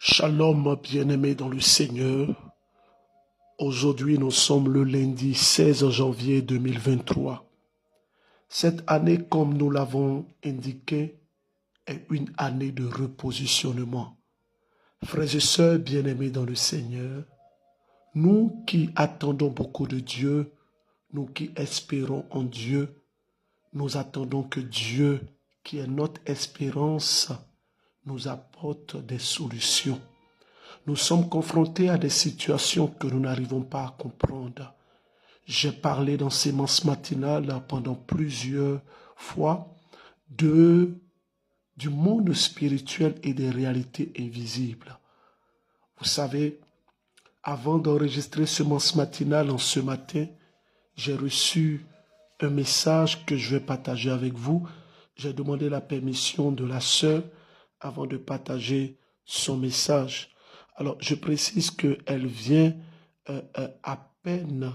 Shalom, bien-aimés dans le Seigneur. Aujourd'hui, nous sommes le lundi 16 janvier 2023. Cette année, comme nous l'avons indiqué, est une année de repositionnement. Frères et sœurs bien-aimés dans le Seigneur, nous qui attendons beaucoup de Dieu, nous qui espérons en Dieu, nous attendons que Dieu, qui est notre espérance, nous apporte des solutions. Nous sommes confrontés à des situations que nous n'arrivons pas à comprendre. J'ai parlé dans Sémence matinale pendant plusieurs fois du monde spirituel et des réalités invisibles. Vous savez, avant d'enregistrer Sémence matinale en ce matin, j'ai reçu un message que je vais partager avec vous. J'ai demandé la permission de la sœur avant de partager son message. Alors, je précise qu'elle vient à peine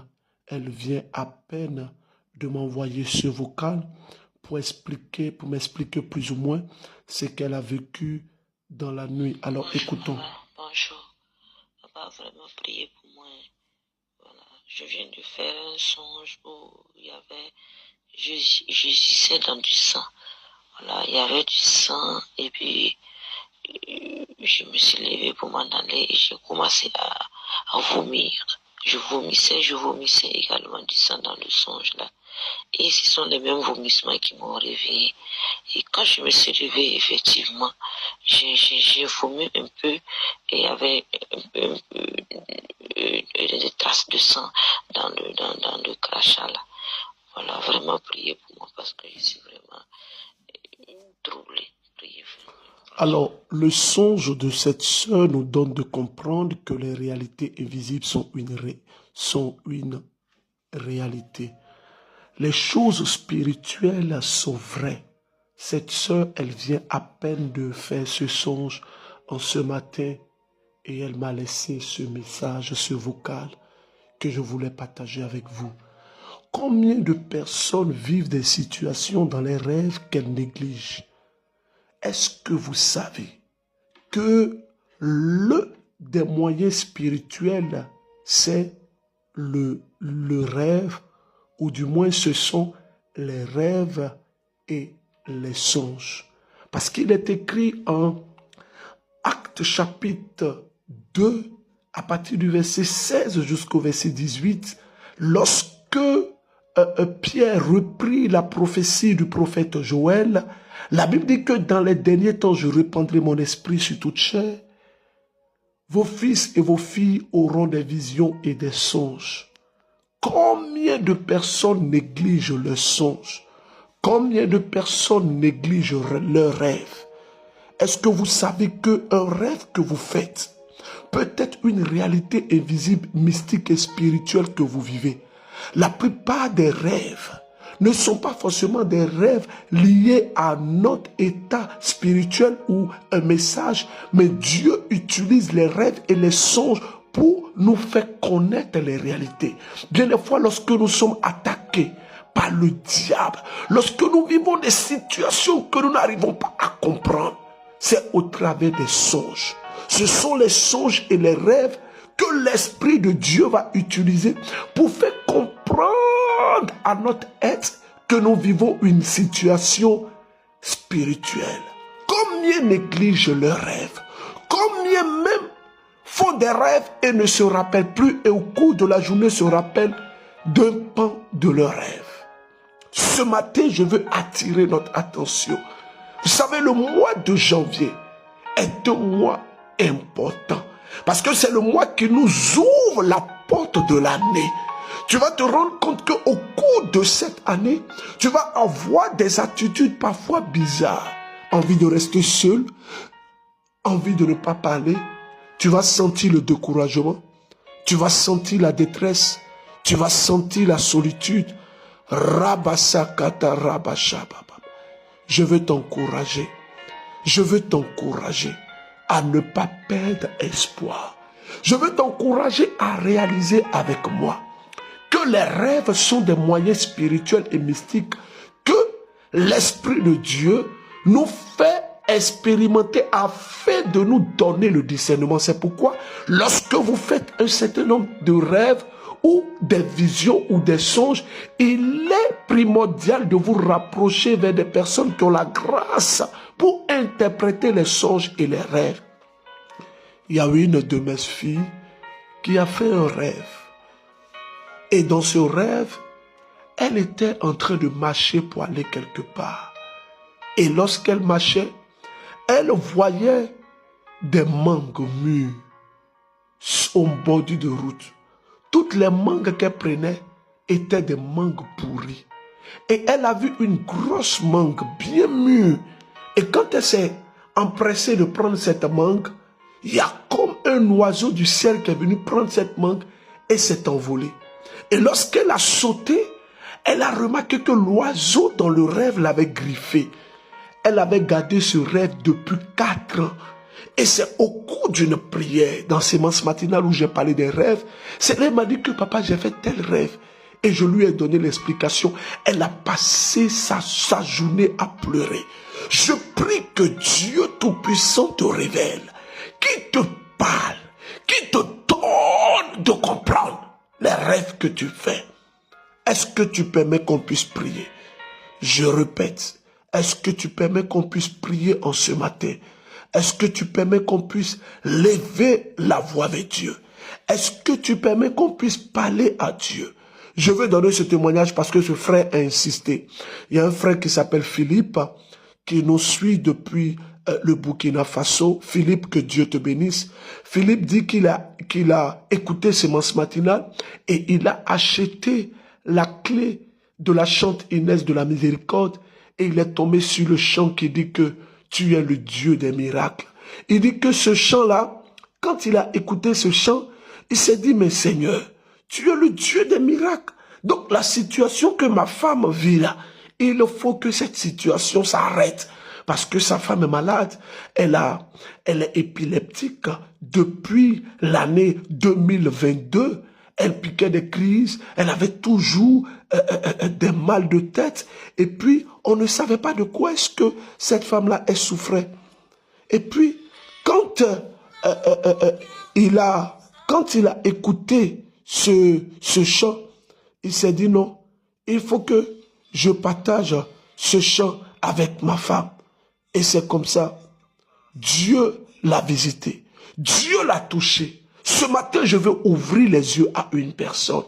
de m'envoyer ce vocal pour m'expliquer plus ou moins ce qu'elle a vécu dans la nuit. Alors, bonjour, écoutons. Bonjour. On va vraiment prier pour moi. Voilà. Je viens de faire un songe où je gisais dans du sang. Voilà, il y avait du sang et puis je me suis levée pour m'en aller et j'ai commencé à vomir. Je vomissais également du sang dans le songe là. Et ce sont les mêmes vomissements qui m'ont réveillée. Et quand je me suis réveillée, effectivement, j'ai vomi un peu et il y avait des traces de sang dans le crachat là. Voilà, vraiment priez pour moi parce que je suis vraiment troublée. Priez vraiment. Alors, le songe de cette sœur nous donne de comprendre que les réalités invisibles sont une réalité. Les choses spirituelles sont vraies. Cette sœur, elle vient à peine de faire ce songe en ce matin et elle m'a laissé ce message, ce vocal que je voulais partager avec vous. Combien de personnes vivent des situations dans les rêves qu'elles négligent? Est-ce que vous savez que l'un des moyens spirituels, c'est le rêve, ou du moins ce sont les rêves et les songes? Parce qu'il est écrit en Actes chapitre 2, à partir du verset 16 jusqu'au verset 18, lorsque Pierre reprit la prophétie du prophète Joël, la Bible dit que dans les derniers temps, je répandrai mon esprit sur toute chair. Vos fils et vos filles auront des visions et des songes. Combien de personnes négligent leurs songes? Combien de personnes négligent leurs rêves? Est-ce que vous savez qu'un rêve que vous faites peut être une réalité invisible, mystique et spirituelle que vous vivez? La plupart des rêves ne sont pas forcément des rêves liés à notre état spirituel ou un message, mais Dieu utilise les rêves et les songes pour nous faire connaître les réalités. Bien des fois, lorsque nous sommes attaqués par le diable, lorsque nous vivons des situations que nous n'arrivons pas à comprendre, c'est au travers des songes. Ce sont les songes et les rêves que l'Esprit de Dieu va utiliser pour faire comprendre à notre être que nous vivons une situation spirituelle. Combien négligent leurs rêves? Combien même font des rêves et ne se rappellent plus et au cours de la journée se rappellent d'un pan de leurs rêves? Ce matin, je veux attirer notre attention. Vous savez, le mois de janvier est un mois important. Parce que c'est le mois qui nous ouvre la porte de l'année. Tu vas te rendre compte qu'au cours de cette année, tu vas avoir des attitudes parfois bizarres. Envie de rester seul, envie de ne pas parler. Tu vas sentir le découragement. Tu vas sentir la détresse. Tu vas sentir la solitude. Rabasakata rabashababa. Je veux t'encourager. Je veux t'encourager à ne pas perdre espoir. Je veux t'encourager à réaliser avec moi que les rêves sont des moyens spirituels et mystiques que l'Esprit de Dieu nous fait expérimenté afin de nous donner le discernement. C'est pourquoi, lorsque vous faites un certain nombre de rêves ou des visions ou des songes, il est primordial de vous rapprocher vers des personnes qui ont la grâce pour interpréter les songes et les rêves. Il y a une de mes filles qui a fait un rêve. Et dans ce rêve, elle était en train de marcher pour aller quelque part. Et lorsqu'elle marchait, elle voyait des mangues mûres au bord de route. Toutes les mangues qu'elle prenait étaient des mangues pourries. Et elle a vu une grosse mangue bien mûre. Et quand elle s'est empressée de prendre cette mangue, il y a comme un oiseau du ciel qui est venu prendre cette mangue et s'est envolé. Et lorsqu'elle a sauté, elle a remarqué que l'oiseau dans le rêve l'avait griffé. Elle avait gardé ce rêve depuis 4 ans. Et c'est au cours d'une prière, dans séance matinale où j'ai parlé des rêves, elle m'a dit que papa, j'ai fait tel rêve. Et je lui ai donné l'explication. Elle a passé sa journée à pleurer. Je prie que Dieu Tout-Puissant te révèle, qui te parle, qui te donne de comprendre les rêves que tu fais. Est-ce que tu permets qu'on puisse prier? Je répète, est-ce que tu permets qu'on puisse prier en ce matin? Est-ce que tu permets qu'on puisse lever la voix avec Dieu? Est-ce que tu permets qu'on puisse parler à Dieu? Je veux donner ce témoignage parce que ce frère a insisté. Il y a un frère qui s'appelle Philippe, qui nous suit depuis le Burkina Faso. Philippe, que Dieu te bénisse. Philippe dit qu'il a écouté séance matinale et il a acheté la clé de la chante Inès de la miséricorde et il est tombé sur le chant qui dit que tu es le Dieu des miracles. Il dit que ce chant-là, quand il a écouté ce chant, il s'est dit, mais Seigneur, tu es le Dieu des miracles. Donc la situation que ma femme vit là, il faut que cette situation s'arrête. Parce que sa femme est malade, elle est épileptique depuis l'année 2022. Elle piquait des crises, elle avait toujours des mal de tête. Et puis, on ne savait pas de quoi est-ce que cette femme-là, elle souffrait. Et puis, quand il a écouté ce chant, il s'est dit non, il faut que je partage ce chant avec ma femme. Et c'est comme ça, Dieu l'a visité, Dieu l'a touché. Ce matin, je veux ouvrir les yeux à une personne.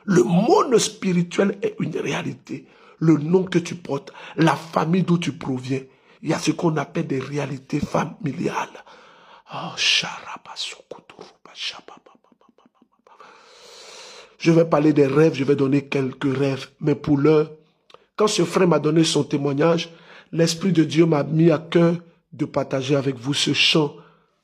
Le monde spirituel est une réalité. Le nom que tu portes, la famille d'où tu proviens, il y a ce qu'on appelle des réalités familiales. Oh, je vais parler des rêves, je vais donner quelques rêves. Mais pour l'heure, quand ce frère m'a donné son témoignage, l'Esprit de Dieu m'a mis à cœur de partager avec vous ce chant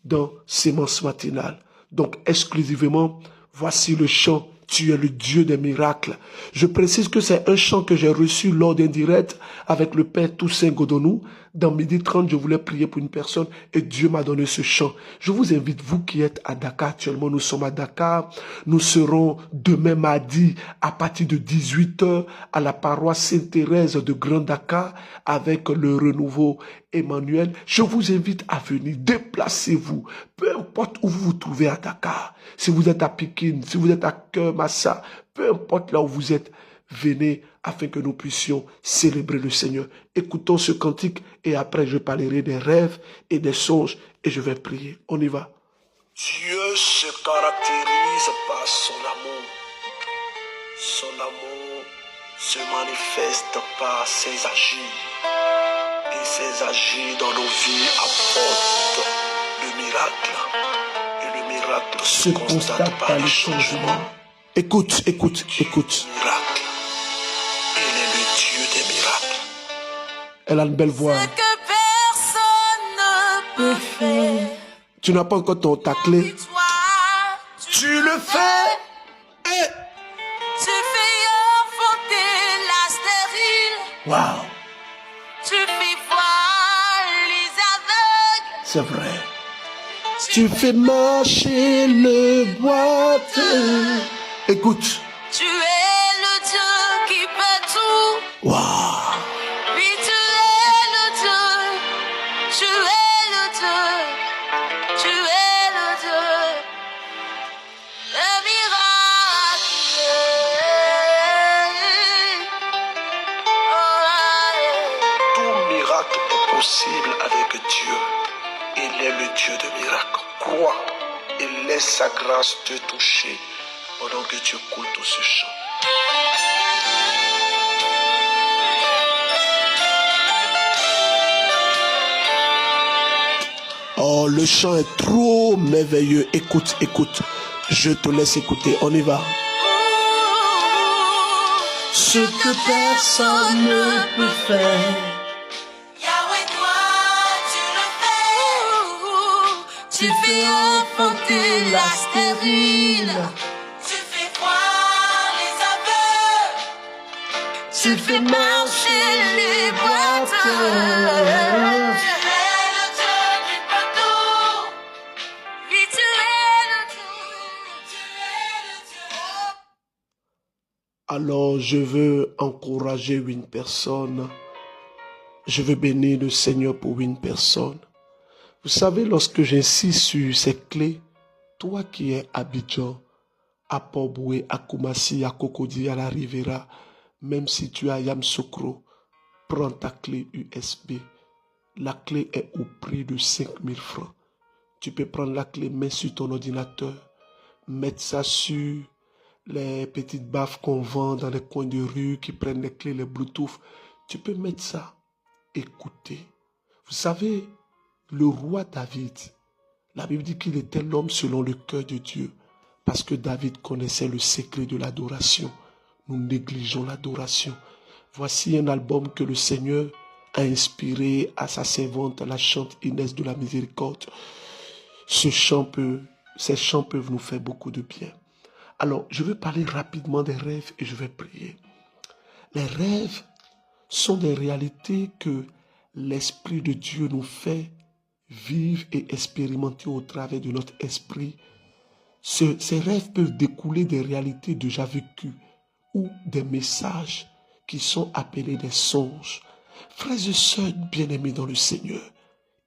dans séance matinale. Donc, exclusivement, voici le chant « Tu es le Dieu des miracles ». Je précise que c'est un chant que j'ai reçu lors d'un direct avec le Père Toussaint Godonou. Dans 12h30, je voulais prier pour une personne et Dieu m'a donné ce chant. Je vous invite, vous qui êtes à Dakar actuellement, nous sommes à Dakar. Nous serons demain mardi à partir de 18h à la paroisse Sainte-Thérèse de Grand Dakar avec le renouveau Emmanuel. Je vous invite à venir, déplacez-vous, peu importe où vous vous trouvez à Dakar. Si vous êtes à Pikine, si vous êtes à Kermassa, peu importe là où vous êtes, venez afin que nous puissions célébrer le Seigneur. Écoutons ce cantique et après je parlerai des rêves et des songes et je vais prier. On y va. Dieu se caractérise par son amour. Son amour se manifeste par ses agirs. Et ses agirs dans nos vies apportent le miracle. Et le miracle se constate par les changements. Écoute. Miracle. Il est le Dieu des miracles. Elle a une belle voix. Ce que personne ne peut faire. Tu n'as pas encore ta clé. Puis toi, Tu le fais. Et... tu fais enfanter la stérile. Waouh, Tu fais voir les aveugles. c'est vrai. Tu fais marcher le boiteux. Écoute. Tu es le Dieu qui peut tout. Waouh. Oui, tu es le Dieu. Tu es miracle. Crois et laisse sa grâce te toucher pendant que tu écoutes ce chant. Oh, le chant est trop merveilleux. Écoute, écoute. Je te laisse écouter. On y va. Ce que personne ne peut faire. Yahweh, toi, tu le fais. Tu fais enfanter la stérile. Tu fais voir les aveugles. Tu fais marcher les boiteux. Alors, je veux encourager une personne. Je veux bénir le Seigneur pour une personne. Vous savez, lorsque j'insiste sur ces clés, toi qui es à Abidjan, à Port-Boué, à Koumassi, à Cocody, à la Rivera, même si tu es à Yamoussoukro, prends ta clé USB. La clé est au prix de 5 000 francs. Tu peux prendre la clé, mets sur ton ordinateur, mettre ça sur les petites baffes qu'on vend dans les coins de rue, qui prennent les clés, les Bluetooth. Tu peux mettre ça, écouter. Vous savez, le roi David, la Bible dit qu'il était l'homme selon le cœur de Dieu, parce que David connaissait le secret de l'adoration. Nous négligeons l'adoration. Voici un album que le Seigneur a inspiré à sa servante, la chante Inès de la Miséricorde. Ces chants peuvent nous faire beaucoup de bien. Alors, je vais parler rapidement des rêves et je vais prier. Les rêves sont des réalités que l'Esprit de Dieu nous fait vivre et expérimenter au travers de notre esprit. Ces rêves peuvent découler des réalités déjà vécues ou des messages qui sont appelés des songes. Frères et sœurs bien-aimés dans le Seigneur,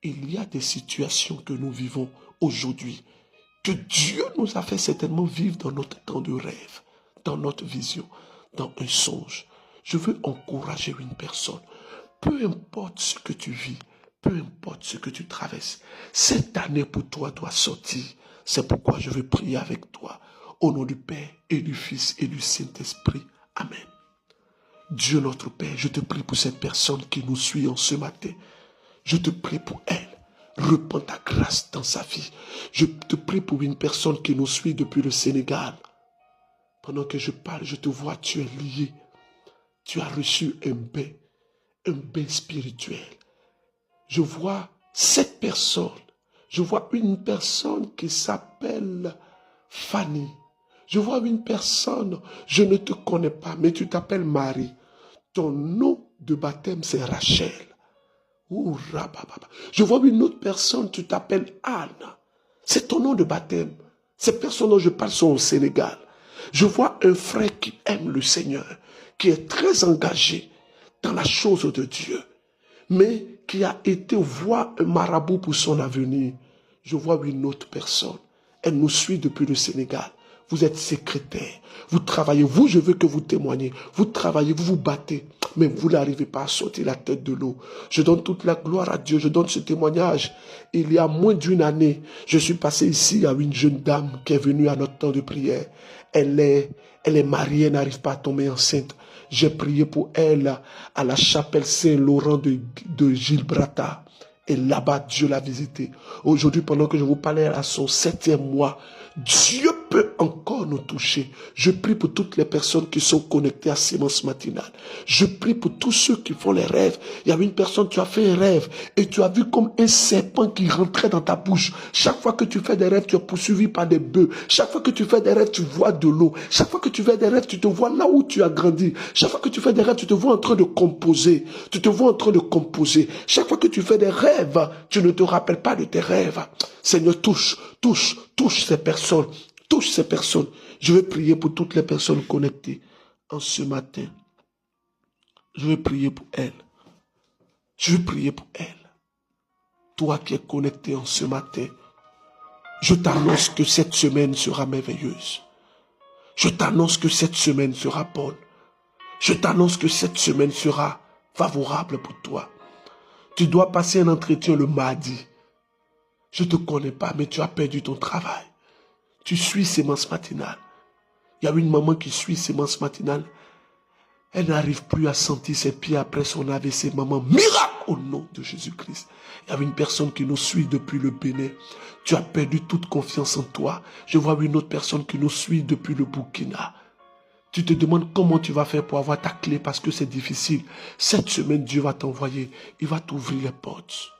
il y a des situations que nous vivons aujourd'hui que Dieu nous a fait certainement vivre dans notre temps de rêve, dans notre vision, dans un songe. Je veux encourager une personne. Peu importe ce que tu vis, peu importe ce que tu traverses, cette année pour toi doit sortir. C'est pourquoi je veux prier avec toi. Au nom du Père et du Fils et du Saint-Esprit. Amen. Dieu notre Père, je te prie pour cette personne qui nous suit en ce matin. Je te prie pour elle. Répands ta grâce dans sa vie. Je te prie pour une personne qui nous suit depuis le Sénégal. Pendant que je parle, je te vois, tu es lié. Tu as reçu un bain spirituel. Je vois cette personne. Je vois une personne qui s'appelle Fanny. Je vois une personne, je ne te connais pas, mais tu t'appelles Marie. Ton nom de baptême, c'est Rachel. Je vois une autre personne, tu t'appelles Anne. C'est ton nom de baptême. Ces personnes dont je parle sont au Sénégal. Je vois un frère qui aime le Seigneur, qui est très engagé dans la chose de Dieu, mais qui a été voir un marabout pour son avenir. Je vois une autre personne. Elle nous suit depuis le Sénégal. Vous êtes secrétaire, vous travaillez, vous, je veux que vous témoignez. Vous travaillez, vous vous battez, mais vous n'arrivez pas à sortir la tête de l'eau. Je donne toute la gloire à Dieu, je donne ce témoignage. Il y a moins d'une année, je suis passé ici à une jeune dame qui est venue à notre temps de prière. Elle est mariée, elle n'arrive pas à tomber enceinte. J'ai prié pour elle à la chapelle Saint-Laurent de Gilles Brata. Et là-bas, Dieu l'a visité. Aujourd'hui, pendant que je vous parlais à son 7e mois, Dieu peut encore nous toucher. Je prie pour toutes les personnes qui sont connectées à Sémence Matinale. Je prie pour tous ceux qui font les rêves. Il y a une personne, tu as fait un rêve et tu as vu comme un serpent qui rentrait dans ta bouche. Chaque fois que tu fais des rêves, tu es poursuivi par des bœufs. Chaque fois que tu fais des rêves, tu vois de l'eau. Chaque fois que tu fais des rêves, tu te vois là où tu as grandi. Chaque fois que tu fais des rêves, tu te vois en train de composer. Tu te vois en train de composer. Chaque fois que tu fais des rêves, tu ne te rappelles pas de tes rêves. Seigneur, touche ces personnes. Touche ces personnes. Je vais prier pour toutes les personnes connectées en ce matin. Je vais prier pour elles. Je vais prier pour elles. Toi qui es connecté en ce matin, je t'annonce que cette semaine sera merveilleuse. Je t'annonce que cette semaine sera bonne. Je t'annonce que cette semaine sera favorable pour toi. Tu dois passer un entretien le mardi. Je ne te connais pas, mais tu as perdu ton travail. Tu suis sémence matinale. Il y a une maman qui suit sémence matinale. Elle n'arrive plus à sentir ses pieds après son AVC. Maman, miracle au nom de Jésus-Christ. Il y a une personne qui nous suit depuis le Bénin. Tu as perdu toute confiance en toi. Je vois une autre personne qui nous suit depuis le Burkina. Tu te demandes comment tu vas faire pour avoir ta clé parce que c'est difficile. Cette semaine, Dieu va t'envoyer. Il va t'ouvrir les portes.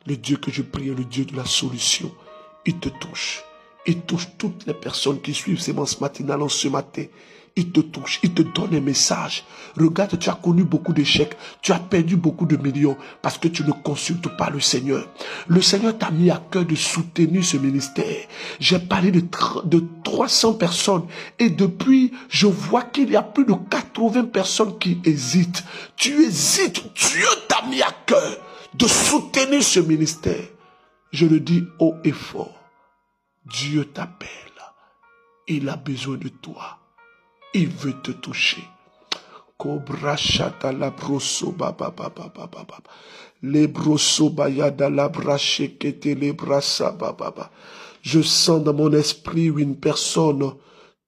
Le Dieu que je prie est le Dieu de la solution. Il te touche. Il touche toutes les personnes qui suivent sémence matinale en ce matin. Il te touche, il te donne un message. Regarde, tu as connu beaucoup d'échecs. Tu as perdu beaucoup de millions parce que tu ne consultes pas le Seigneur. Le Seigneur t'a mis à cœur de soutenir ce ministère. J'ai parlé de 300 personnes et depuis, je vois qu'il y a plus de 80 personnes qui hésitent. Tu hésites. Dieu t'a mis à cœur de soutenir ce ministère. Je le dis haut et fort. Dieu t'appelle. Il a besoin de toi. Il veut te toucher. Cobra chata la brosso baba baba baba baba. Les brosso bayada la brache kete les brassa baba baba. Je sens dans mon esprit une personne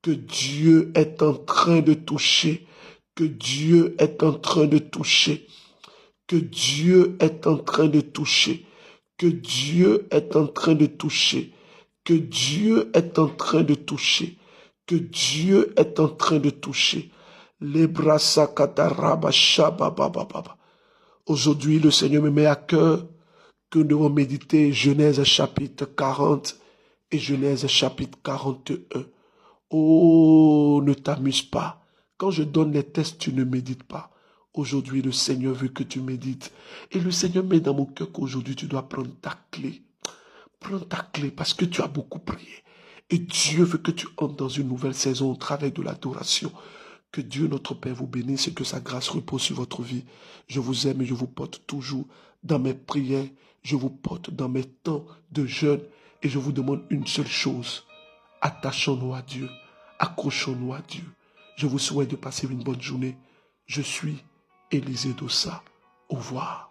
que Dieu est en train de toucher. Que Dieu est en train de toucher. Que Dieu est en train de toucher. Que Dieu est en train de toucher. Que Dieu est en train de toucher. Que Dieu est en train de toucher. Les bras sakataraba shababababa. Aujourd'hui, le Seigneur me met à cœur que nous devons méditer Genèse chapitre 40 et Genèse chapitre 41. Oh, ne t'amuse pas. Quand je donne les tests, tu ne médites pas. Aujourd'hui, le Seigneur veut que tu médites. Et le Seigneur met dans mon cœur qu'aujourd'hui, tu dois prendre ta clé. Prends ta clé parce que tu as beaucoup prié. Et Dieu veut que tu entres dans une nouvelle saison au travers de l'adoration. Que Dieu notre Père vous bénisse et que sa grâce repose sur votre vie. Je vous aime et je vous porte toujours dans mes prières. Je vous porte dans mes temps de jeûne. Et je vous demande une seule chose. Attachons-nous à Dieu. Accrochons-nous à Dieu. Je vous souhaite de passer une bonne journée. Je suis Élisée Dossa. Au revoir.